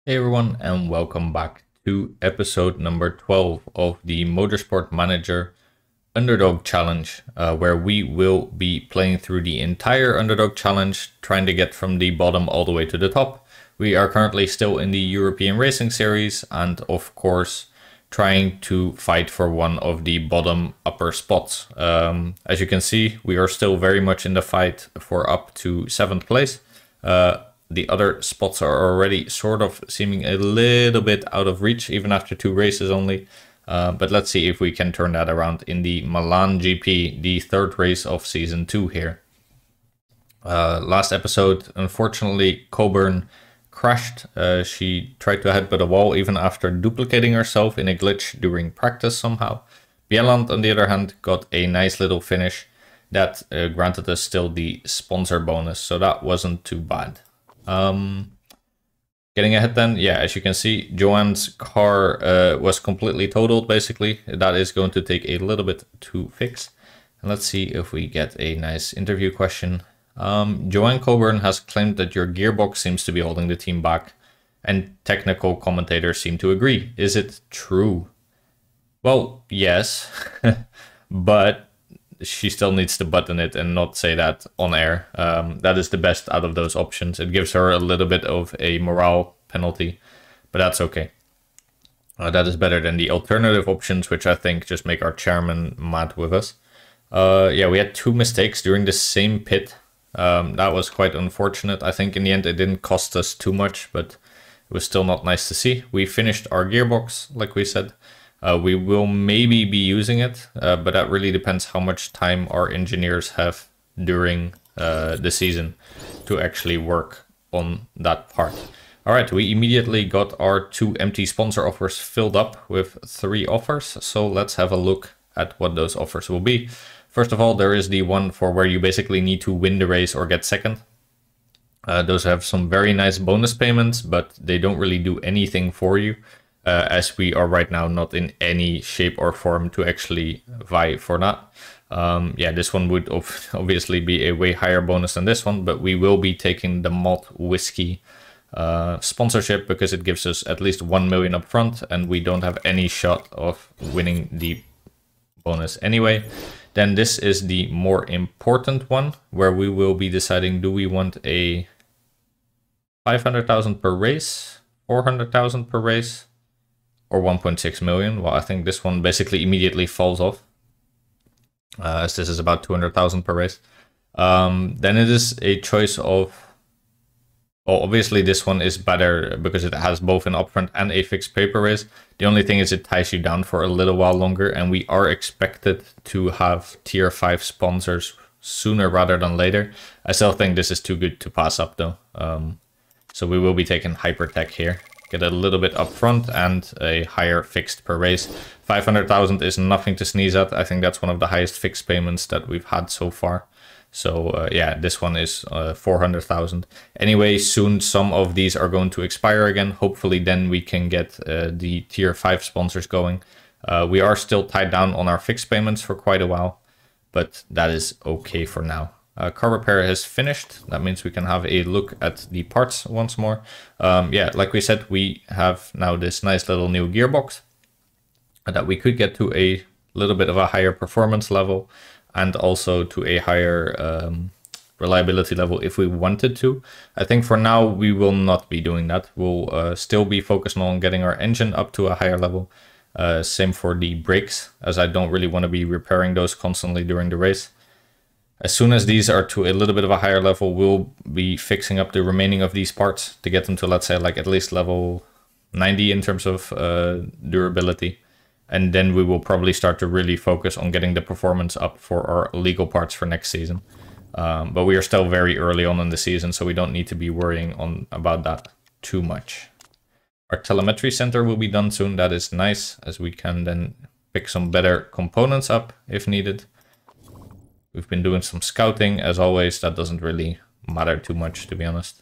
Hey everyone, and welcome back to episode number 12 of the Motorsport Manager Underdog Challenge, where we will be playing through the entire Underdog Challenge, trying to get from the bottom all the way to the top. We are currently still in the European Racing Series, and of course trying to fight for one of the bottom upper spots. As you can see, we are still very much in the fight for up to 7th place. The other spots are already sort of seeming a little bit out of reach, even after 2 races only. But let's see if we can turn that around in the Milan Gp, the 3rd race of Season 2 here. Last episode, unfortunately, Coburn crashed. She tried to headbutt a wall even after duplicating herself in a glitch during practice somehow. Bieland, on the other hand, got a nice little finish that granted us still the sponsor bonus, so that wasn't too bad. Getting ahead then, yeah, as you can see, Joanne's car was completely totaled, basically. That is going to take a little bit to fix. And let's see if we get a nice interview question. Joanne Coburn has claimed that your gearbox seems to be holding the team back, and technical commentators seem to agree. Is it true? Well, yes, but she still needs to button it and not say that on air. That is the best out of those options. It gives her a little bit of a morale penalty, but that's okay. That is better than the alternative options, which I think just make our chairman mad with us. Yeah, we had 2 mistakes during the same pit. That was quite unfortunate. I think in the end it didn't cost us too much, but it was still not nice to see. We finished our gearbox, like we said. We will maybe be using it, but that really depends how much time our engineers have during the season to actually work on that part. All right, we immediately got our 2 empty sponsor offers filled up with 3 offers. So let's have a look at what those offers will be. First of all, there is the one for where you basically need to win the race or get second. Those have some very nice bonus payments, but they don't really do anything for you. As we are right now not in any shape or form to actually vie for that. Yeah, this one would obviously be a way higher bonus than this one, but we will be taking the malt whiskey sponsorship because it gives us at least 1 million up front, and we don't have any shot of winning the bonus anyway. Then this is the more important one, where we will be deciding, do we want a 500,000 per race, 400,000 per race, or 1.6 million. Well, I think this one basically immediately falls off, as this is about 200,000 per race. Then it is a choice of, well, obviously this one is better because it has both an upfront and a fixed pay per race. The only thing is it ties you down for a little while longer, and we are expected to have tier 5 sponsors sooner rather than later. I still think this is too good to pass up though. So we will be taking Hypertech here. Get a little bit up front and a higher fixed per race. 500,000 is nothing to sneeze at. I think that's one of the highest fixed payments that we've had so far. So yeah, this one is 400,000. Anyway, soon some of these are going to expire again. Hopefully then we can get the tier 5 sponsors going. We are still tied down on our fixed payments for quite a while, but that is okay for now. Car repair has finished. That means we can have a look at the parts once more. Yeah, like we said, we have now this nice little new gearbox that we could get to a little bit of a higher performance level and also to a higher reliability level if we wanted to. I think for now we will not be doing that. We'll still be focusing on getting our engine up to a higher level. Same for the brakes, as I don't really want to be repairing those constantly during the race. As soon as these are to a little bit of a higher level, we'll be fixing up the remaining of these parts to get them to, let's say, like at least level 90 in terms of durability. And then we will probably start to really focus on getting the performance up for our legal parts for next season. But we are still very early on in the season, so we don't need to be worrying about that too much. Our telemetry center will be done soon. That is nice, as we can then pick some better components up if needed. We've been doing some scouting, as always. That doesn't really matter too much, to be honest.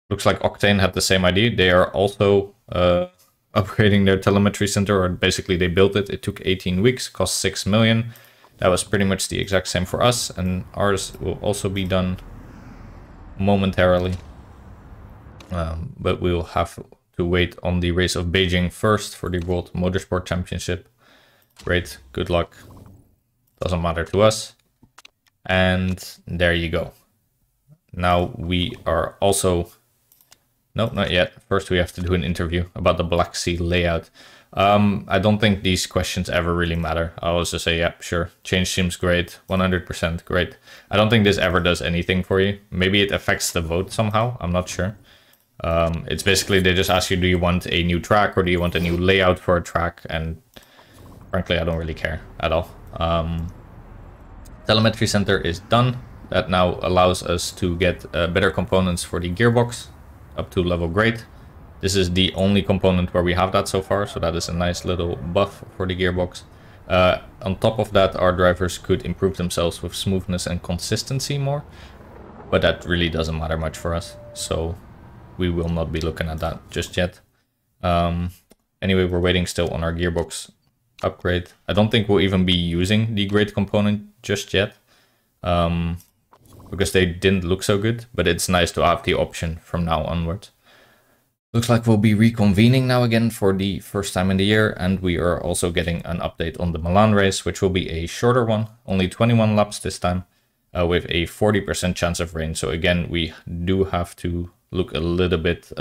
Looks like Octane had the same idea. They are also upgrading their telemetry center, or basically they built it. It took 18 weeks, cost 6 million. That was pretty much the exact same for us, and ours will also be done momentarily. but we will have to wait on the race of Beijing first for the World Motorsport Championship. Great, good luck. Doesn't matter to us. And there you go. Now we are also... No, not yet. First we have to do an interview about the Black Sea layout. I don't think these questions ever really matter. I'll also say, yeah, sure. Change seems great. 100% great. I don't think this ever does anything for you. Maybe it affects the vote somehow. I'm not sure. It's basically, they just ask you, do you want a new track or do you want a new layout for a track? And frankly, I don't really care at all. Telemetry center is done. That now allows us to get better components for the gearbox up to level grade. This is the only component where we have that so far, so that is a nice little buff for the gearbox. On top of that, our drivers could improve themselves with smoothness and consistency more, but that really doesn't matter much for us, so we will not be looking at that just yet. Anyway, we're waiting still on our gearbox upgrade. I don't think we'll even be using the grade component just yet, because they didn't look so good, but it's nice to have the option from now onwards. Looks like we'll be reconvening now again for the first time in the year, and we are also getting an update on the Milan race, which will be a shorter one, only 21 laps this time, with a 40% chance of rain. So again, we do have to look a little bit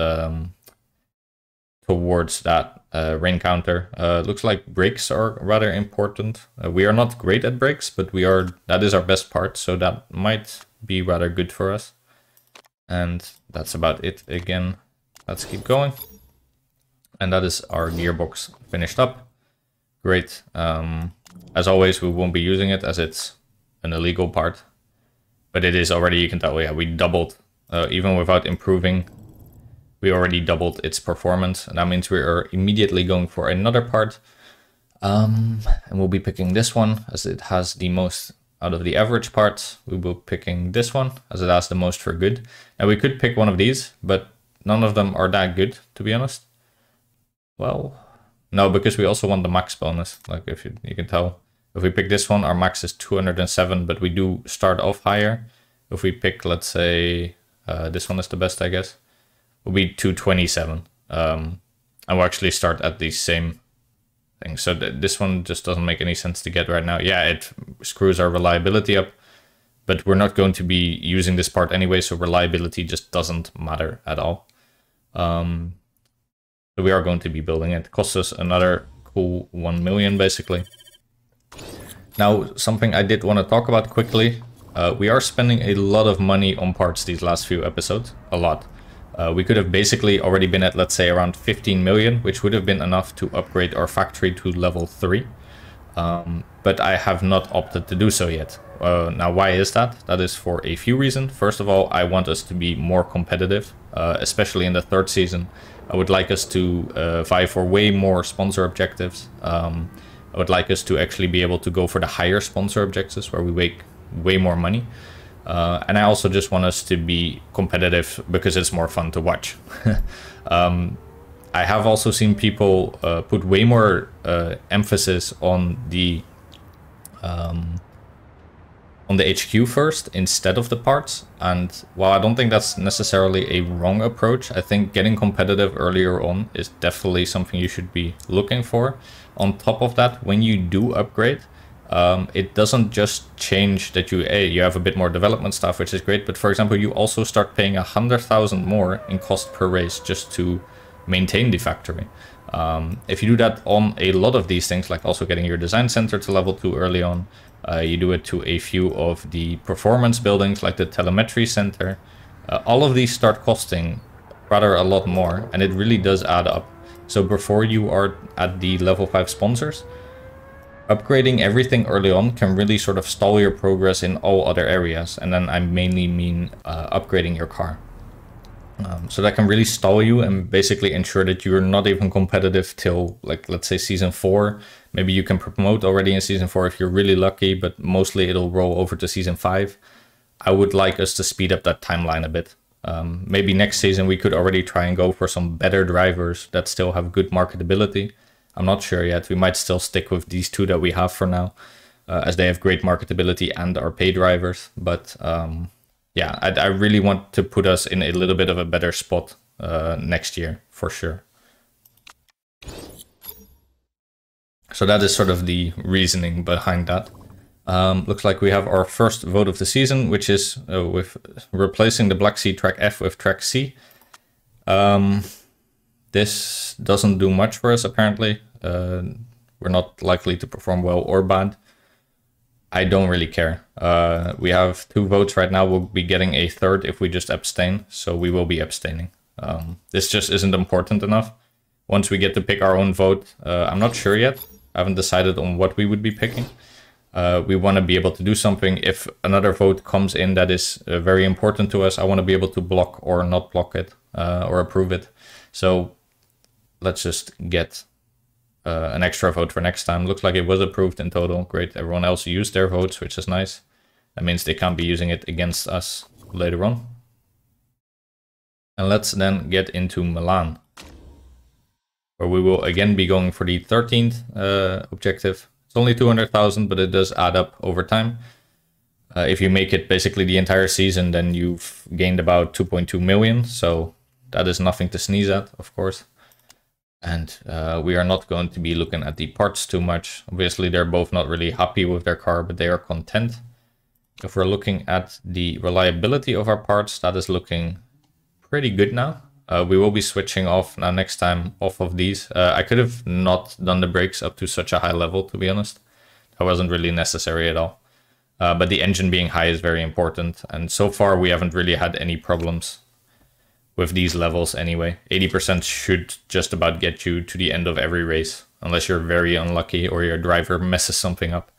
towards that rain counter. Looks like brakes are rather important. We are not great at brakes, but that is our best part, so that might be rather good for us. And that's about it again. Let's keep going. And that is our gearbox finished up. Great. As always, we won't be using it as it's an illegal part. But it is already, you can tell, yeah, we doubled, even without improving, we already doubled its performance. And that means we are immediately going for another part. And we'll be picking this one as it has the most out of the average parts. We will be picking this one as it has the most for good. And we could pick one of these, but none of them are that good, to be honest. Well, no, because we also want the max bonus. Like if you can tell, if we pick this one, our max is 207, but we do start off higher. If we pick, let's say, this one is the best, I guess, will be 227. And we'll actually start at the same thing. So this one just doesn't make any sense to get right now. Yeah, it screws our reliability up, but we're not going to be using this part anyway, so reliability just doesn't matter at all. So we are going to be building it. It costs us another cool 1 million basically. Now, something I did want to talk about quickly. We are spending a lot of money on parts these last few episodes. A lot. We could have basically already been at, let's say, around 15 million, which would have been enough to upgrade our factory to level 3. But I have not opted to do so yet. Now, why is that? That is for a few reasons. First of all, I want us to be more competitive, especially in the third season. I would like us to vie for way more sponsor objectives. I would like us to actually be able to go for the higher sponsor objectives where we make way more money. And I also just want us to be competitive because it's more fun to watch. I have also seen people put way more emphasis on the HQ first instead of the parts. And while I don't think that's necessarily a wrong approach, I think getting competitive earlier on is definitely something you should be looking for. On top of that, when you do upgrade, it doesn't just change that you have a bit more development stuff, which is great. But for example, you also start paying 100,000 more in cost per race just to maintain the factory. If you do that on a lot of these things, like also getting your design center to level 2 early on, you do it to a few of the performance buildings like the telemetry center, all of these start costing rather a lot more, and it really does add up. So before you are at the level 5 sponsors, upgrading everything early on can really sort of stall your progress in all other areas. And then I mainly mean upgrading your car. So that can really stall you and basically ensure that you're not even competitive till, like, let's say season 4. Maybe you can promote already in season 4 if you're really lucky, but mostly it'll roll over to season 5. I would like us to speed up that timeline a bit. Maybe next season we could already try and go for some better drivers that still have good marketability. I'm not sure yet. We might still stick with these two that we have for now, as they have great marketability and are paid drivers. But yeah, I really want to put us in a little bit of a better spot next year for sure. So that is sort of the reasoning behind that. Looks like we have our first vote of the season, which is with replacing the Black Sea track F with track C. This doesn't do much for us, apparently. We're not likely to perform well or bad. I don't really care. We have 2 votes right now. We'll be getting a third if we just abstain, so we will be abstaining. This just isn't important enough. Once we get to pick our own vote, I'm not sure yet. I haven't decided on what we would be picking. We want to be able to do something. If another vote comes in that is very important to us, I want to be able to block or not block it or approve it. So let's just get an extra vote for next time. Looks like it was approved in total. Great. Everyone else used their votes, which is nice. That means they can't be using it against us later on. And let's then get into Milan, where we will again be going for the 13th objective. It's only 200,000, but it does add up over time. If you make it basically the entire season, then you've gained about 2.2 million. So that is nothing to sneeze at, of course. And we are not going to be looking at the parts too much. Obviously, they're both not really happy with their car, but they are content. If we're looking at the reliability of our parts, that is looking pretty good now. We will be switching off now next time off of these. I could have not done the brakes up to such a high level, to be honest. That wasn't really necessary at all. But the engine being high is very important. And so far, we haven't really had any problems with these levels anyway. 80% should just about get you to the end of every race, unless you're very unlucky or your driver messes something up.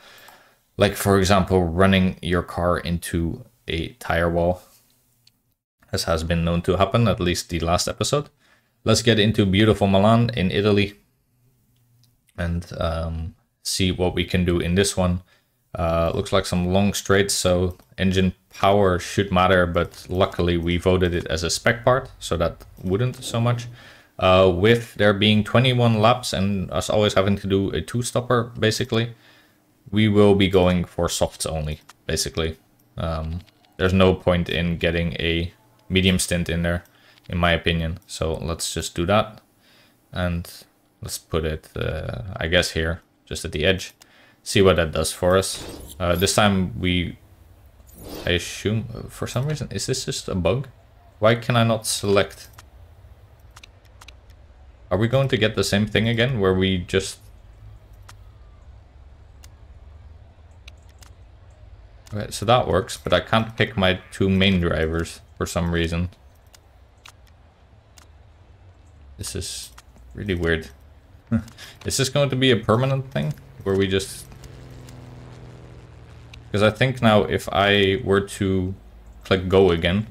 Like, for example, running your car into a tire wall, as has been known to happen, at least the last episode. Let's get into beautiful Milan in Italy and see what we can do in this one. Looks like some long straights, so engine power should matter, but luckily we voted it as a spec part, so that wouldn't so much. With there being 21 laps and us always having to do a 2-stopper, basically, we will be going for softs only, basically. There's no point in getting a medium stint in there, in my opinion. So let's just do that. And let's put it, I guess, here, just at the edge. See what that does for us. This time I assume, for some reason, is this just a bug? Why can I not select? Are we going to get the same thing again, where we just... Okay, so that works, but I can't pick my 2 main drivers for some reason. This is really weird. Is this going to be a permanent thing, where we just... Because I think now if I were to click go again,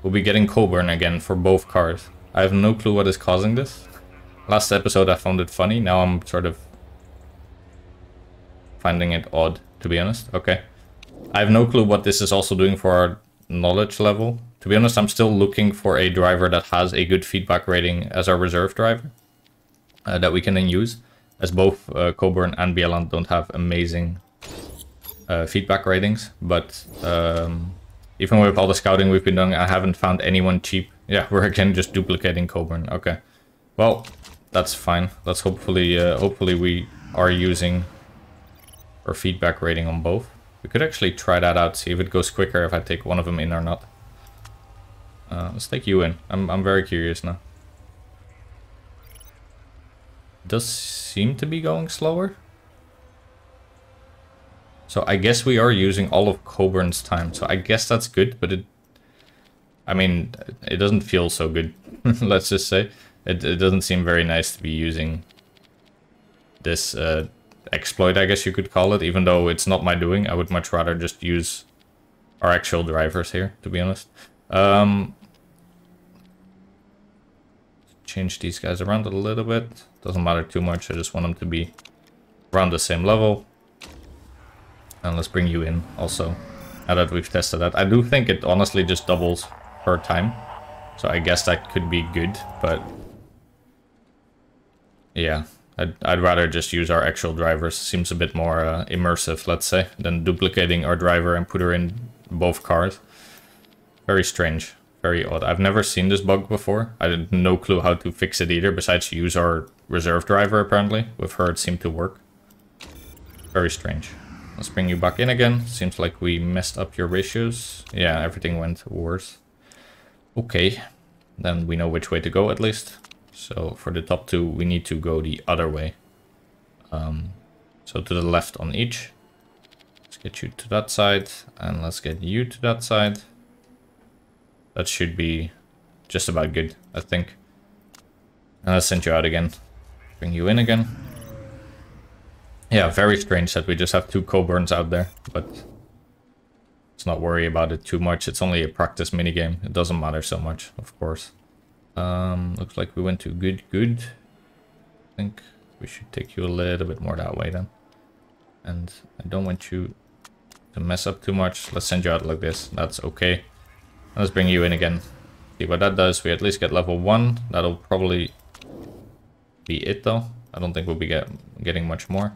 we'll be getting Coburn again for both cars. I have no clue what is causing this. Last episode I found it funny, now I'm sort of finding it odd, to be honest. Okay. I have no clue what this is also doing for our knowledge level. To be honest, I'm still looking for a driver that has a good feedback rating as our reserve driver that we can then use, as both Coburn and Bieland don't have amazing feedback ratings. But even with all the scouting we've been doing, I haven't found anyone cheap. Yeah, we're again just duplicating Coburn. Okay, well, that's fine. Let's hopefully we are using our feedback rating on both. We could actually try that out, see if it goes quicker if I take one of them in or not. Let's take you in. I'm very curious now. It does seem to be going slower. So I guess we are using all of Coburn's time. So I guess that's good, but I mean, it doesn't feel so good. Let's just say. It doesn't seem very nice to be using this exploit, I guess you could call it, even though it's not my doing. I would much rather just use our actual drivers here, to be honest. Change these guys around a little bit. Doesn't matter too much. I just want them to be around the same level. And let's bring you in also, now that we've tested that. I do think it honestly just doubles per time. So I guess that could be good, but yeah, I'd rather just use our actual drivers. Seems a bit more immersive, let's say, than duplicating our driver and put her in both cars. Very strange Very odd. I've never seen this bug before. I had no clue how to fix it either, besides use our reserve driver apparently. With her it seemed to work. Very strange. Let's bring you back in again. Seems like we messed up your ratios. Yeah, everything went worse. Okay, then we know which way to go at least. So for the top two, we need to go the other way. So to the left on each. Let's get you to that side, and let's get you to that side. That should be just about good, I think. And let's send you out again. Bring you in again. Yeah, very strange that we just have 2 Coburns out there, but let's not worry about it too much. It's only a practice minigame. It doesn't matter so much, of course. Looks like we went to good. I think we should take you a little bit more that way then. And I don't want you to mess up too much. Let's send you out like this. That's okay. Let's bring you in again. See what that does. We at least get level 1. That'll probably be it though. I don't think we'll be getting much more.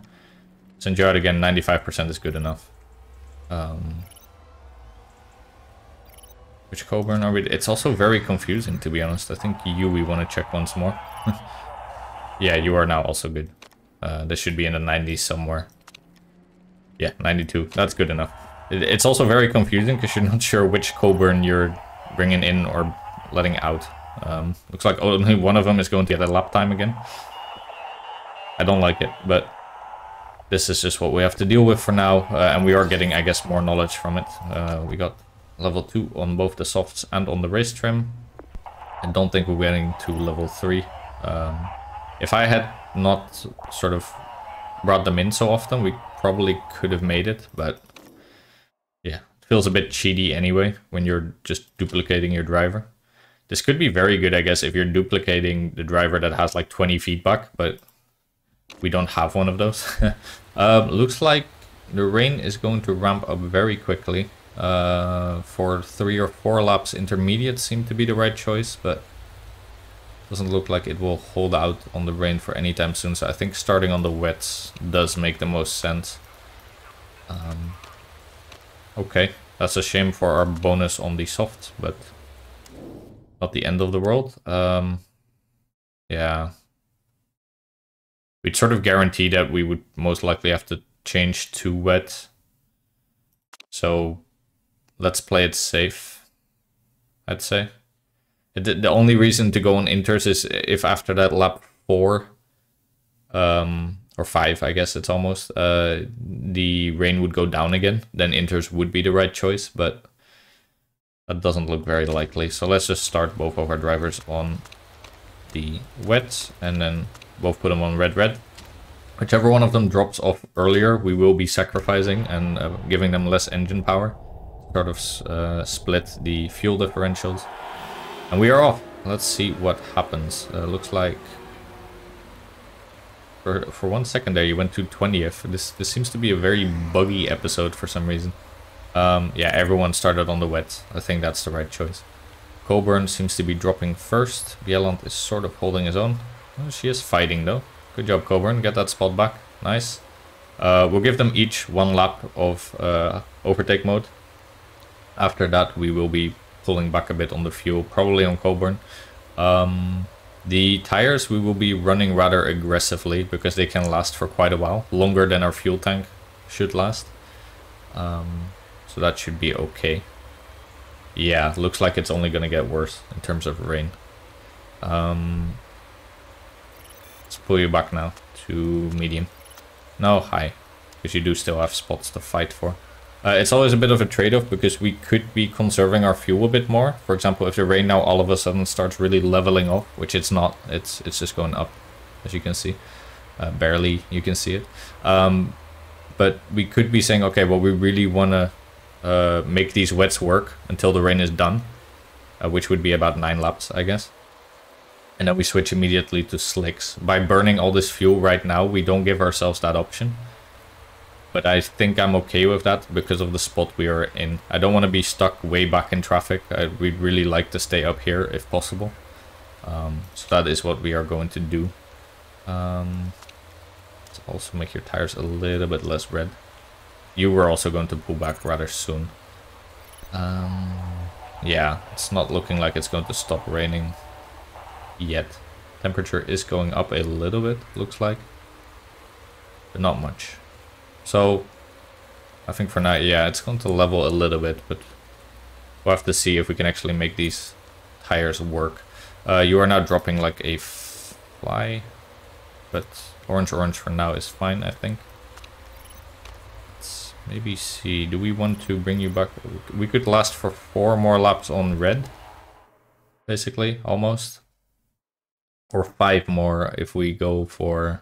Send you out again. 95% is good enough. Which Coburn are we? It's also very confusing, to be honest. I think you we want to check once more. Yeah, you are now also good. This should be in the 90s somewhere. Yeah, 92. That's good enough. It's also very confusing because you're not sure which Coburn you're bringing in or letting out. Looks like only one of them is going to get a lap time again. I don't like it, but this is just what we have to deal with for now. And we are getting, I guess, more knowledge from it. We got level 2 on both the softs and on the race trim. I don't think we're getting to level 3. If I had not sort of brought them in so often, we probably could have made it, but yeah, it feels a bit cheaty anyway when you're just duplicating your driver. This could be very good, I guess, if you're duplicating the driver that has like 20 feedback, but we don't have one of those. Looks like the rain is going to ramp up very quickly. For 3 or 4 laps, intermediate seem to be the right choice, but doesn't look like it will hold out on the rain for any time soon. So I think starting on the wets does make the most sense. Okay, that's a shame for our bonus on the soft, but not the end of the world. Yeah. We'd sort of guarantee that we would most likely have to change to wet. So let's play it safe, I'd say. The only reason to go on inters is if after that lap 4, or 5, I guess it's almost, the rain would go down again, then inters would be the right choice, but that doesn't look very likely. So let's just start both of our drivers on the wet, and then both put them on red. Whichever one of them drops off earlier, we will be sacrificing and giving them less engine power. Sort of split the fuel differentials. And we are off. Let's see what happens. Looks like for 1 second there you went to 20th. This seems to be a very buggy episode for some reason. Yeah, everyone started on the wet. I think that's the right choice. Coburn seems to be dropping first. Bjelland is sort of holding his own. Oh, she is fighting though. Good job, Coburn. Get that spot back. Nice. We'll give them each 1 lap of overtake mode. After that, we will be pulling back a bit on the fuel, probably on Coburn. The tires we will be running rather aggressively because they can last for quite a while, longer than our fuel tank should last. So that should be okay. Yeah, looks like it's only gonna get worse in terms of rain. Let's pull you back now to medium. No, high, because you do still have spots to fight for. It's always a bit of a trade-off because we could be conserving our fuel a bit more. For example, if the rain now all of a sudden starts really leveling off, which it's not, it's just going up, as you can see. Barely, you can see it. But we could be saying, okay, well, we really want to make these wets work until the rain is done, which would be about 9 laps, I guess. And then we switch immediately to slicks. By burning all this fuel right now, we don't give ourselves that option. But I think I'm okay with that because of the spot we are in. I don't want to be stuck way back in traffic. We'd really like to stay up here if possible. So that is what we are going to do. Let's also make your tires a little bit less red. You were also going to pull back rather soon. yeah, it's not looking like it's going to stop raining yet. Temperature is going up a little bit, looks like, but not much. So I think for now, yeah, it's going to level a little bit, but we'll have to see if we can actually make these tires work. You are now dropping like a fly, but orange for now is fine, I think. Let's maybe see, do we want to bring you back? We could last for 4 more laps on red, basically, almost. Or 5 more if we go for,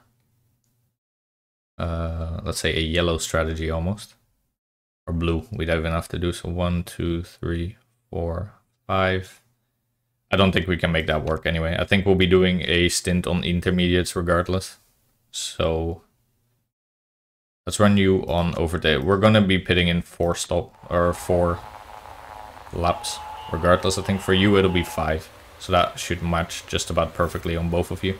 let's say, a yellow strategy almost. Or blue, we'd even have to do. So 1, 2, 3, 4, 5. I don't think we can make that work anyway. I think we'll be doing a stint on intermediates regardless. So let's run you on over there. We're gonna be pitting in 4 laps regardless. I think for you it'll be 5. So that should match just about perfectly on both of you.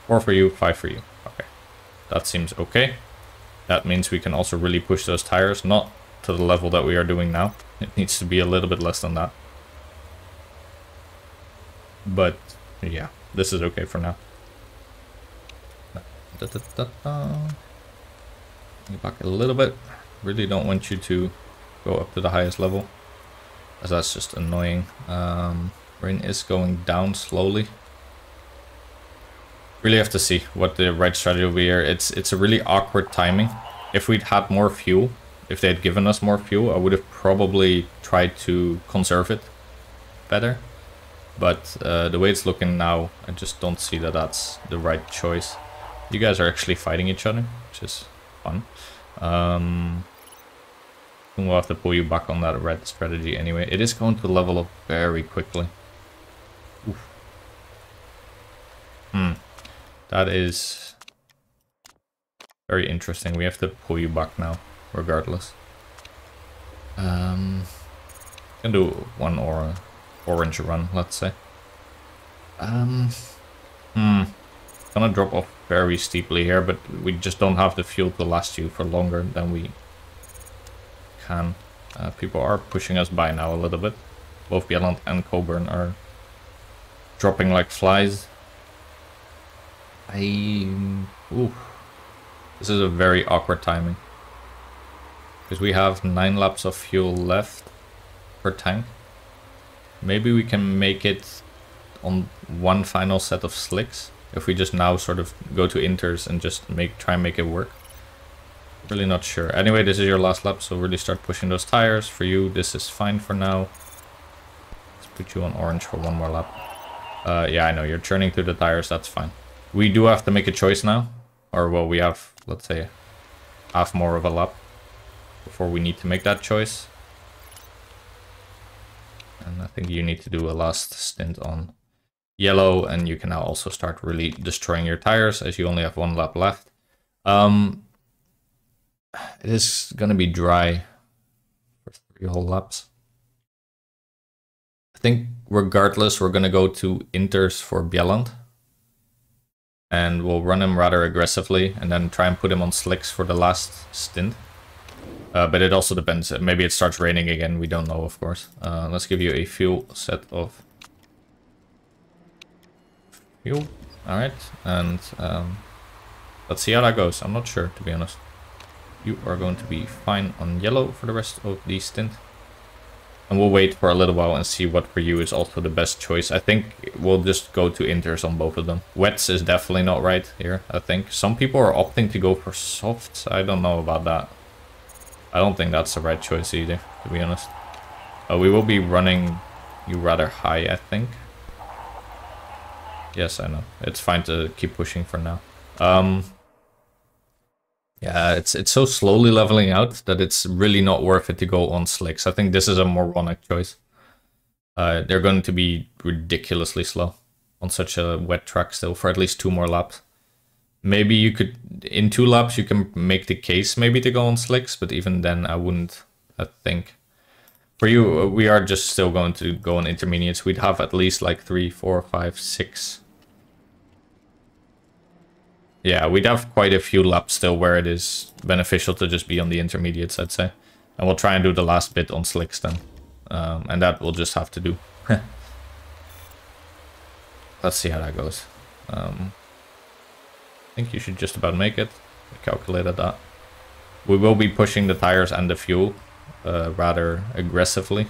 4 for you, 5 for you. Okay. That seems okay. That means we can also really push those tires, not to the level that we are doing now. It needs to be a little bit less than that. But yeah, this is okay for now. Back a little bit. Really don't want you to go up to the highest level, as that's just annoying. Rain is going down slowly. Really have to see what the right strategy will be here. It's a really awkward timing. If we'd had more fuel, if they had given us more fuel, I would have probably tried to conserve it better. But the way it's looking now, I just don't see that that's the right choice. You guys are actually fighting each other, which is fun. We'll have to pull you back on that red strategy anyway. It is going to level up very quickly. Oof. That is very interesting. We have to pull you back now, regardless. Can do one or orange run, let's say. Gonna drop off very steeply here, but we just don't have the fuel to last you for longer than we can. People are pushing us by now a little bit. Both Bjelland and Coburn are dropping like flies. Ooh. This is a very awkward timing. Because we have 9 laps of fuel left per tank. Maybe we can make it on one final set of slicks. If we just now sort of go to inters and just try and make it work. Really not sure. Anyway, this is your last lap, so really start pushing those tires. For you, this is fine for now. Let's put you on orange for 1 more lap. Yeah, I know, you're churning through the tires, that's fine. We do have to make a choice now. Or, well, we have, let's say, half more of a lap before we need to make that choice. And I think you need to do a last stint on yellow, and you can now also start really destroying your tires as you only have 1 lap left. It is going to be dry for 3 whole laps. I think regardless, we're going to go to inters for Bjelland. And we'll run him rather aggressively and then try and put him on slicks for the last stint. But it also depends. Maybe it starts raining again. We don't know, of course. Let's give you a fuel set of fuel. Alright. And let's see how that goes. I'm not sure, to be honest. You are going to be fine on yellow for the rest of the stint. And we'll wait for a little while and see what for you is also the best choice. I think we'll just go to inters on both of them. Wets is definitely not right here, I think. Some people are opting to go for softs. I don't know about that. I don't think that's the right choice either, to be honest. We will be running you rather high, I think. Yes, I know. It's fine to keep pushing for now. Yeah, it's so slowly leveling out that it's really not worth it to go on slicks. I think this is a moronic choice. They're going to be ridiculously slow on such a wet track still for at least 2 more laps. Maybe you could, in 2 laps, you can make the case maybe to go on slicks, but even then I wouldn't, I think. For you, we are just still going to go on intermediates. We'd have at least like 3, 4, 5, 6. Yeah, we'd have quite a few laps still where it is beneficial to just be on the intermediates, I'd say. And we'll try and do the last bit on slicks then. And that we'll just have to do. Let's see how that goes. I think you should just about make it. I calculated that. We will be pushing the tires and the fuel rather aggressively,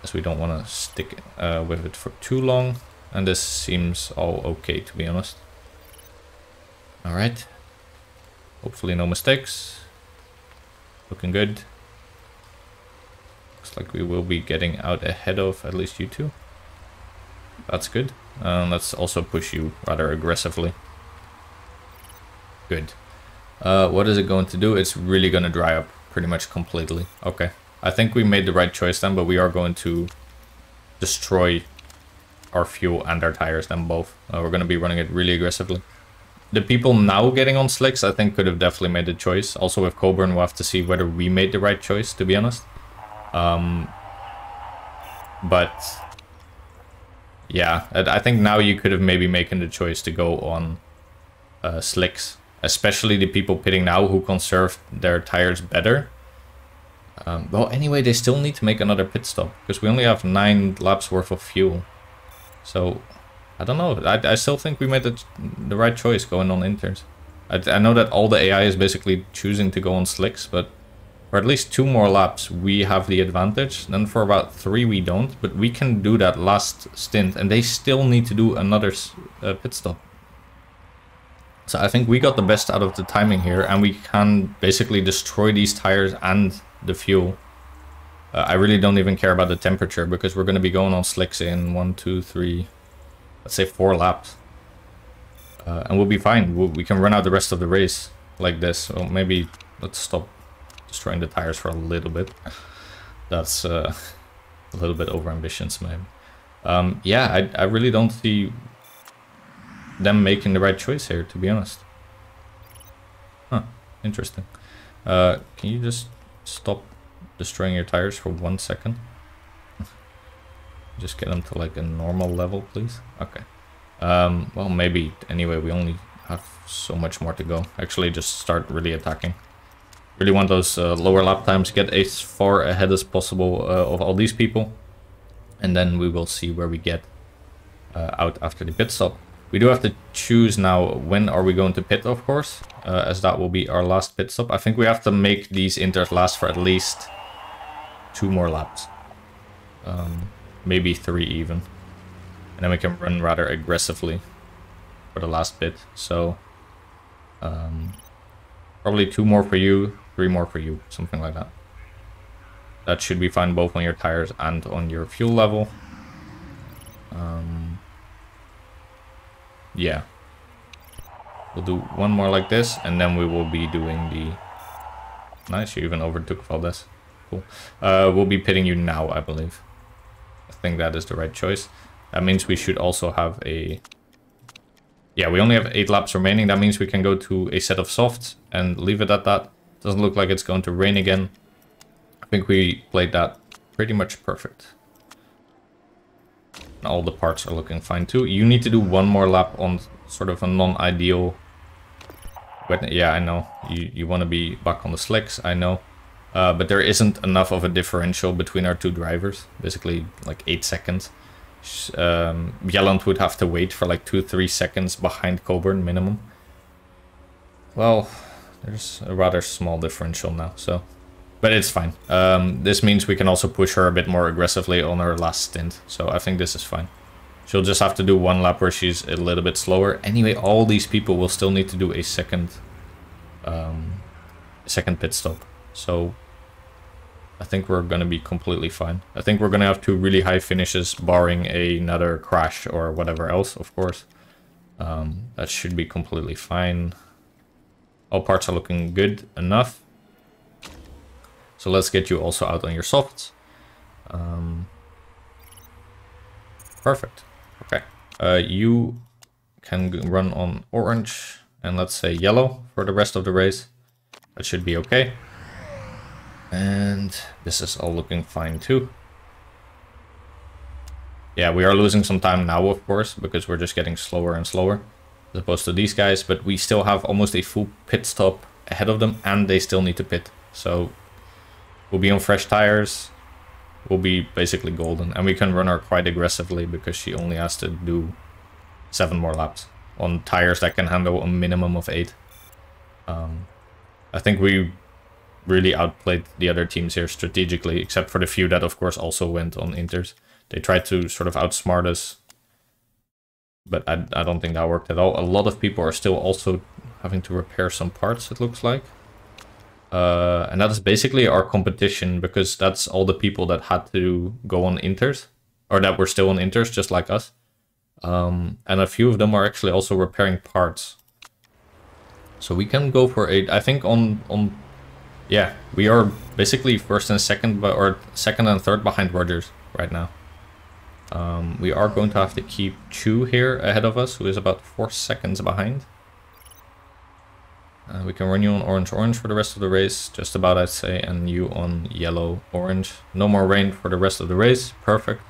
as we don't want to stick with it for too long. And this seems all okay, to be honest. Alright. Hopefully no mistakes. Looking good. Looks like we will be getting out ahead of at least you two. That's good. Let's also push you rather aggressively. Good. What is it going to do? It's really going to dry up pretty much completely. Okay. I think we made the right choice then, but we are going to destroy our fuel and our tires then both. We're going to be running it really aggressively. The people now getting on slicks, I think, could have definitely made the choice. Also with Coburn, we'll have to see whether we made the right choice, to be honest. But yeah, I think now you could have maybe making the choice to go on slicks. Especially the people pitting now who conserved their tires better. Well, anyway, they still need to make another pit stop, because we only have 9 laps worth of fuel. So, I don't know. I still think we made the right choice going on inters. I know that all the AI is basically choosing to go on slicks, but for at least 2 more laps we have the advantage. Then for about 3 we don't, but we can do that last stint, and they still need to do another pit stop. So I think we got the best out of the timing here, and we can basically destroy these tires and the fuel. I really don't even care about the temperature, because we're going to be going on slicks in 1, 2, 3, let's say 4 laps. And we'll be fine. We can run out the rest of the race like this. So maybe let's stop destroying the tires for a little bit. That's a little bit overambitious, maybe. Yeah, I really don't see them making the right choice here, to be honest. Huh, interesting. Can you just stop destroying your tires for 1 second? Just get them to like a normal level, please. Okay. Well, maybe anyway, we only have so much more to go. Actually, just start really attacking. Really want those lower lap times, get as far ahead as possible of all these people. And then we will see where we get out after the pit stop. We do have to choose now when are we going to pit, of course, as that will be our last pit stop. I think we have to make these inters last for at least 2 more laps. Maybe 3 even. And then we can run rather aggressively for the last pit. So probably 2 more for you, 3 more for you, something like that. That should be fine both on your tires and on your fuel level. Yeah. We'll do 1 more like this, and then we will be doing the... Nice, you even overtook Valdez. Cool. We'll be pitting you now, I believe. I think that is the right choice. That means we should also have a... Yeah, we only have 8 laps remaining. That means we can go to a set of softs and leave it at that. Doesn't look like it's going to rain again. I think we played that pretty much perfect. All the parts are looking fine too. You need to do 1 more lap on sort of a non-ideal... Yeah, I know. You want to be back on the slicks, I know. But there isn't enough of a differential between our 2 drivers. Basically, like 8 seconds. Bjelland would have to wait for like 2-3 seconds behind Coburn minimum. Well, there's a rather small differential now, so... But it's fine. This means we can also push her a bit more aggressively on her last stint. So I think this is fine. She'll just have to do 1 lap where she's a little bit slower. Anyway, all these people will still need to do a second pit stop. So I think we're going to be completely fine. I think we're going to have 2 really high finishes, barring another crash or whatever else, of course. That should be completely fine. All parts are looking good enough. So let's get you also out on your softs. Perfect. Okay. You can run on orange and let's say yellow for the rest of the race. That should be okay. And this is all looking fine too. Yeah, we are losing some time now, of course, because we're just getting slower and slower as opposed to these guys. But we still have almost a full pit stop ahead of them and they still need to pit. So... We'll be on fresh tires. will be basically golden. And we can run her quite aggressively because she only has to do 7 more laps on tires that can handle a minimum of 8. I think we really outplayed the other teams here strategically, except for the few that of course also went on inters. They tried to sort of outsmart us, but I don't think that worked at all. A lot of people are still also having to repair some parts, it looks like. And that is basically our competition, because that's all the people that had to go on inters, or that were still on inters, just like us. And a few of them are actually also repairing parts. So we can go for I think yeah, we are basically first and second, or second and third behind Rogers right now. We are going to have to keep Chu here ahead of us, who is about 4 seconds behind. We can run you on orange for the rest of the race, just about I'd say, and you on yellow-orange. No more rain for the rest of the race, perfect.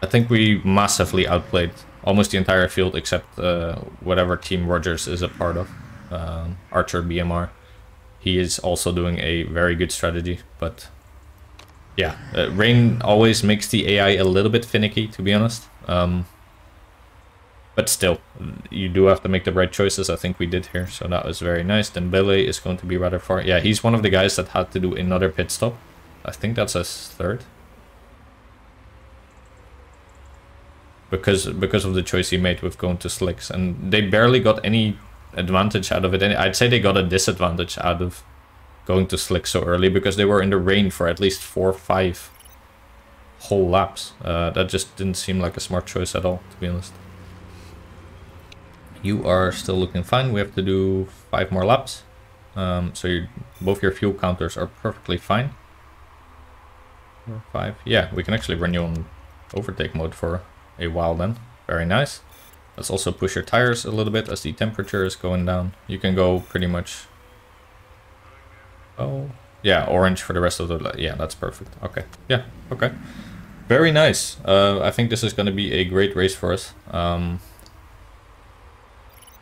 I think we massively outplayed almost the entire field except whatever team Rogers is a part of, Archer BMR. He is also doing a very good strategy, but yeah, rain always makes the AI a little bit finicky, to be honest. But still, you do have to make the right choices. I think we did here, so that was very nice. Dembele is going to be rather far. Yeah, he's one of the guys that had to do another pit stop. I think that's his third. Because of the choice he made with going to slicks. And they barely got any advantage out of it. I'd say they got a disadvantage out of going to slicks so early, because they were in the rain for at least 4 or 5 whole laps. That just didn't seem like a smart choice at all, to be honest. You are still looking fine. We have to do 5 more laps. So both your fuel counters are perfectly fine. 5. Yeah, we can actually run you on overtake mode for a while then. Very nice. Let's also push your tires a little bit as the temperature is going down. You can go pretty much... Oh, yeah, orange for the rest of the... Yeah, that's perfect. Okay, yeah, okay. Very nice. I think this is going to be a great race for us.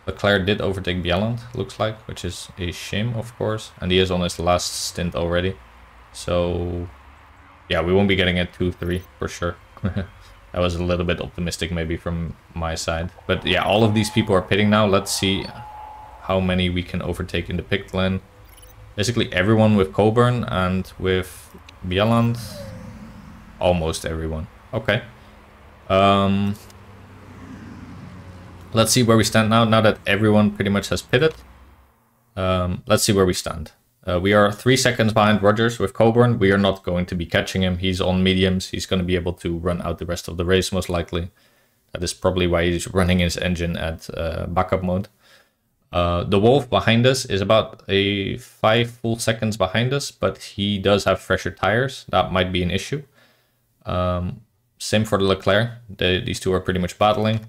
Leclerc did overtake Bjelland, looks like, which is a shame, of course. And he is on his last stint already. So, yeah, we won't be getting a 2-3 for sure. That was a little bit optimistic maybe from my side. But yeah, all of these people are pitting now. Let's see how many we can overtake in the pit lane. Basically everyone with Coburn, and with Bjelland, almost everyone. Okay. Let's see where we stand now that everyone pretty much has pitted. Let's see where we stand. We are 3 seconds behind Rogers with Coburn. We are not going to be catching him. He's on mediums. He's going to be able to run out the rest of the race, most likely. That is probably why he's running his engine at backup mode. The Wolf behind us is about 5 full seconds behind us, but he does have fresher tires. That might be an issue. Same for the Leclerc. These two are pretty much battling.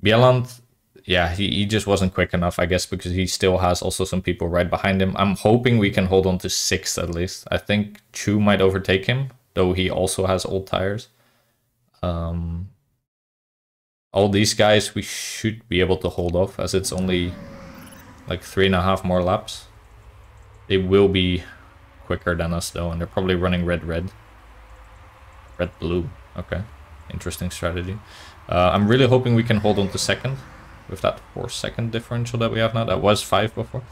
Bjelland, yeah, he just wasn't quick enough, I guess, because he still has also some people right behind him. I'm hoping we can hold on to 6th at least. I think Chu might overtake him, though he also has old tires. All these guys we should be able to hold off, as it's only like 3.5 more laps. They will be quicker than us though, and they're probably running red-blue. Okay, interesting strategy. I'm really hoping we can hold on to 2nd with that 4-second differential that we have now. That was 5 before.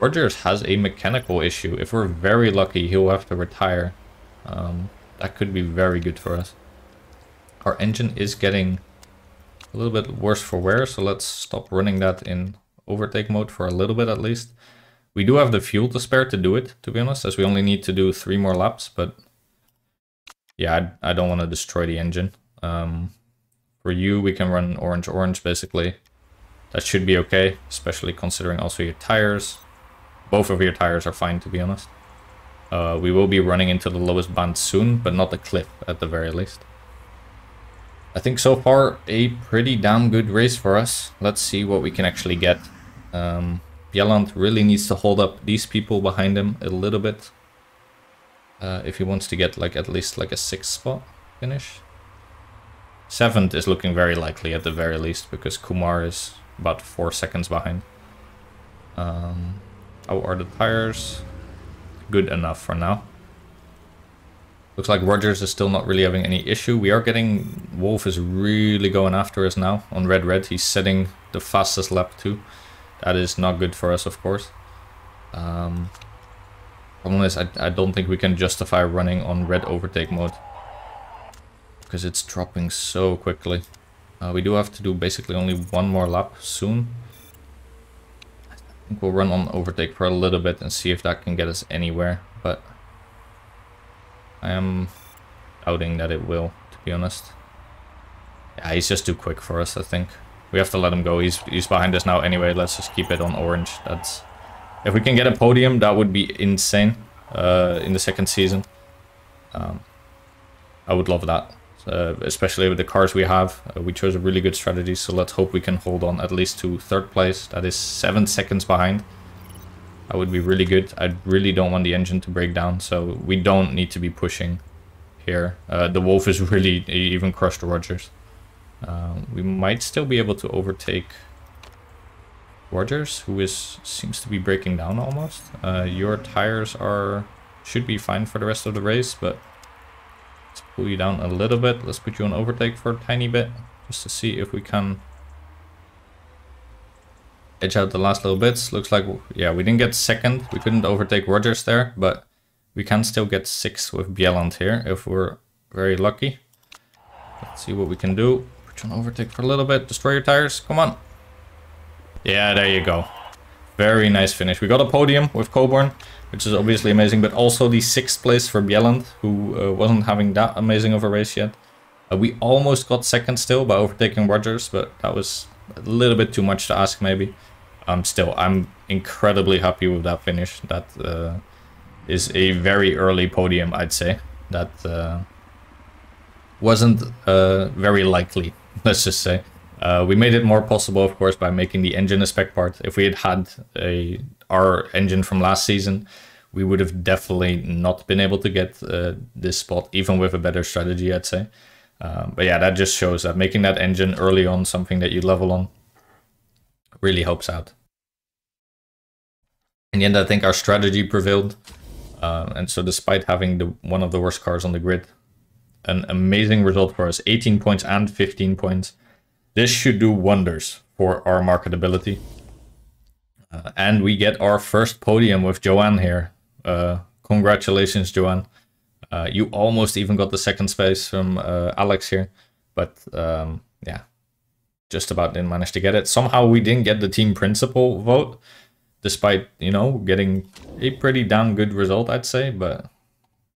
Rogers has a mechanical issue. If we're very lucky, he'll have to retire. That could be very good for us. Our engine is getting a little bit worse for wear, so let's stop running that in overtake mode for a little bit at least. We do have the fuel to spare to do it, to be honest, as we only need to do 3 more laps, but yeah, I don't want to destroy the engine. For you, we can run orange basically. That should be okay, especially considering also your tires. Both of your tires are fine, to be honest. We will be running into the lowest band soon, but not the cliff at the very least. I think so far a pretty damn good race for us. Let's see what we can actually get. Bjelland really needs to hold up these people behind him a little bit. If he wants to get like at least like a 6th spot finish. 7th is looking very likely at the very least, because Kumar is about 4 seconds behind. How are the tires? Good enough for now. Looks like Rogers is still not really having any issue. We are getting... Wolf is really going after us now on red. He's setting the fastest lap too. That is not good for us, of course. Problem is, I don't think we can justify running on red overtake mode, because it's dropping so quickly. We do have to do basically only one more lap soon. I think we'll run on overtake for a little bit and see if that can get us anywhere, but I am doubting that it will, to be honest. Yeah, he's just too quick for us, I think. We have to let him go. He's behind us now anyway. Let's just keep it on orange. That's... If we can get a podium, that would be insane in the second season. I would love that, especially with the cars we have. We chose a really good strategy, so let's hope we can hold on at least to third place. That is 7 seconds behind. That would be really good. I really don't want the engine to break down, so we don't need to be pushing here. The Wolf is really... He even crushed Rogers. We might still be able to overtake Rogers, who seems to be breaking down almost. Your tires should be fine for the rest of the race, but let's pull you down a little bit. Let's put you on overtake for a tiny bit, just to see if we can edge out the last little bits. Looks like, yeah, we didn't get second. We couldn't overtake Rogers there, but we can still get 6th with Bjelland here if we're very lucky. Let's see what we can do. Put you on overtake for a little bit. Destroy your tires. Come on. Yeah, there you go. Very nice finish. We got a podium with Coburn, which is obviously amazing, but also the 6th place for Bjelland, who wasn't having that amazing of a race yet. We almost got second still by overtaking Rogers, but that was a little bit too much to ask maybe. Still, I'm incredibly happy with that finish. That is a very early podium, I'd say. That wasn't very likely, let's just say. We made it more possible, of course, by making the engine a spec part. If we had our engine from last season, we would have definitely not been able to get this spot, even with a better strategy, I'd say. But yeah, that just shows that making that engine early on something that you level on really helps out. In the end, I think our strategy prevailed. And so despite having one of the worst cars on the grid, an amazing result for us, 18 points and 15 points. This should do wonders for our marketability. And we get our first podium with Joanne here. Congratulations, Joanne. You almost even got the second space from Alex here. But yeah, just about didn't manage to get it. Somehow we didn't get the team principal vote, despite, you know, getting a pretty damn good result, I'd say. But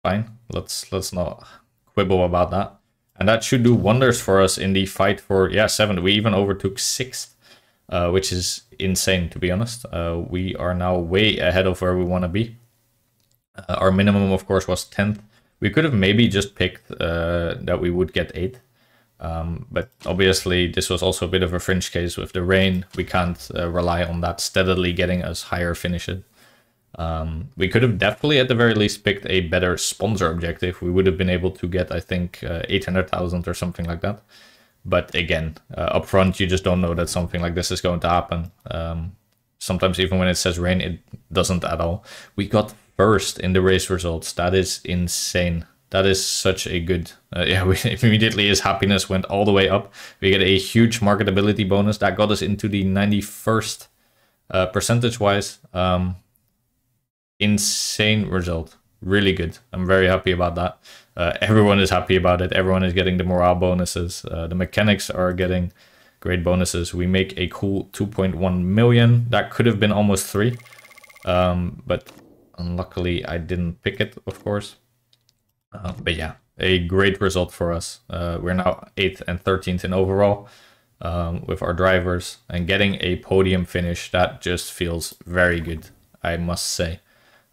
fine, let's not quibble about that. And that should do wonders for us in the fight for, yeah, 7th. We even overtook 6th, which is insane, to be honest. We are now way ahead of where we want to be. Our minimum, of course, was 10th. We could have maybe just picked that we would get 8th. But obviously, this was also a bit of a fringe case with the rain. We can't rely on that steadily getting us higher finishes. We could have definitely at the very least picked a better sponsor objective. We would have been able to get, I think, 800,000 or something like that. But again, up front, you just don't know that something like this is going to happen. Sometimes even when it says rain, it doesn't at all. We got first in the race results. That is insane. That is such a good... yeah, immediately his happiness went all the way up. We get a huge marketability bonus. That got us into the 91st percentage-wise. Insane result. Really good. I'm very happy about that. Everyone is happy about it. Everyone is getting the morale bonuses. The mechanics are getting great bonuses. We make a cool 2.1 million. That could have been almost 3. But unluckily I didn't pick it, of course. But yeah, a great result for us. We're now 8th and 13th in overall with our drivers. And getting a podium finish, that just feels very good, I must say.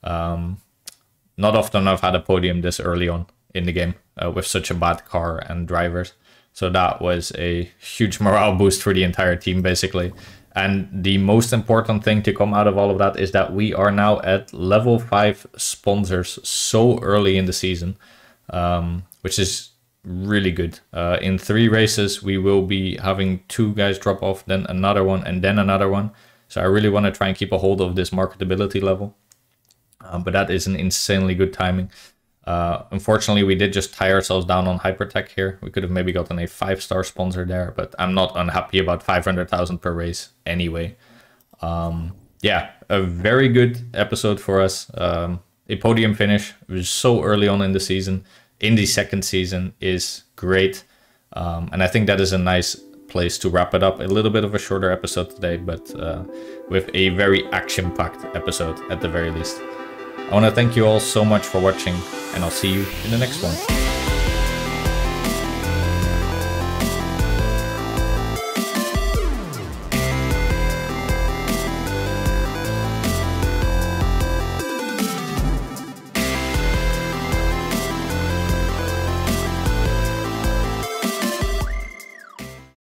Not often I've had a podium this early on in the game with such a bad car and drivers. So that was a huge morale boost for the entire team, basically. And the most important thing to come out of all of that is that we are now at level 5 sponsors so early in the season, which is really good. In 3 races, we will be having 2 guys drop off, then another one, and then another one. So I really want to try and keep a hold of this marketability level. But that is an insanely good timing. Unfortunately, we did just tie ourselves down on Hypertech here. We could have maybe gotten a 5-star sponsor there, but I'm not unhappy about 500,000 per race anyway. Yeah, a very good episode for us. A podium finish. It was so early on in the season. In the second season is great. And I think that is a nice place to wrap it up. A little bit of a shorter episode today, but with a very action-packed episode at the very least. I want to thank you all so much for watching, and I'll see you in the next one.